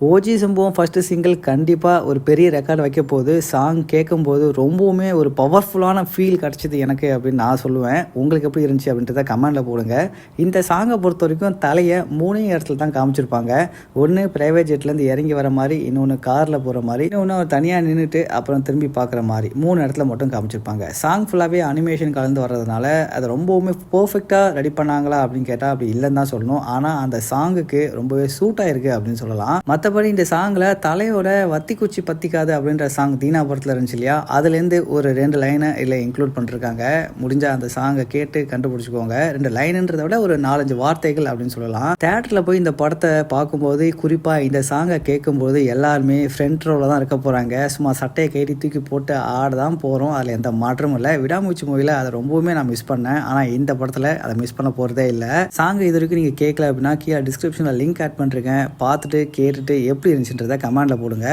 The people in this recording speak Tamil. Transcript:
ஓஜி சம்பவம் ஃபஸ்ட்டு சிங்கிள் கண்டிப்பாக ஒரு பெரிய ரெக்கார்ட் வைக்க போகுது. சாங் கேட்கும்போது ரொம்பவுமே ஒரு பவர்ஃபுல்லான ஃபீல் கிடச்சிது எனக்கு அப்படின்னு நான் சொல்லுவேன். உங்களுக்கு எப்படி இருந்துச்சு அப்படின்றத கமெண்டில் போடுங்க. இந்த சாங்கை பொறுத்த வரைக்கும் தலையை 3 இடத்துல தான் காமிச்சிருப்பாங்க. ஒன்று பிரைவேட் ஜெட்லேருந்து இறங்கி வர மாதிரி, இன்னொன்று காரில் போகிற மாதிரி, இன்னொன்று அவர் தனியாக நின்றுட்டு அப்புறம் திரும்பி பார்க்குற மாதிரி 3 இடத்துல மட்டும் காமிச்சிருப்பாங்க. சாங் ஃபுல்லாகவே அனிமேஷன் கலந்து வர்றதுனால அது ரொம்பவுமே பர்ஃபெக்டாக ரெடி பண்ணாங்களா அப்படின்னு கேட்டால் அப்படி இல்லைன்னு தான் சொல்லணும். ஆனால் அந்த சாங்குக்கு ரொம்பவே சூட்டாக இருக்குது அப்படின்னு சொல்லலாம். மற்றபடி இந்த சாங்கில் தலையோட வத்தி குச்சி பற்றிக்காது அப்படின்ற சாங் தீனா படத்தில் இருந்துச்சு இல்லையா, அதுலேருந்து ஒரு 2 லைனை இல்லை இன்க்ளூட் பண்ணிருக்காங்க. முடிஞ்சால் அந்த சாங்கை கேட்டு கண்டுபிடிச்சிக்கோங்க. 2 லைனுன்றதை விட ஒரு 4-5 வார்த்தைகள் அப்படின்னு சொல்லலாம். தேட்டரில் போய் இந்த படத்தை பார்க்கும்போது குறிப்பாக இந்த சாங்கை கேட்கும்போது எல்லாருமே ஃப்ரண்ட் ரோவில் தான் இருக்க போகிறாங்க. சும்மா சட்டையை கட்டி தூக்கி போட்டு ஆட தான் போகிறோம். அதில் எந்த மாற்றமும் இல்லை. விடாமூச்சி மூவியில் அதை ரொம்பவுமே நான் மிஸ் பண்ணேன். ஆனால் இந்த படத்தில் அதை மிஸ் பண்ண போகிறதே இல்லை. சாங் இது வரைக்கும் நீங்கள் கேட்கல அப்படின்னா கீழே டிஸ்கிரிப்ஷனில் லிங்க் ஆட் பண்ணிருக்கேன். பார்த்துட்டு கேட்டுட்டு எப்படி இருந்துச்சுன்றதை கமெண்டில் போடுங்க.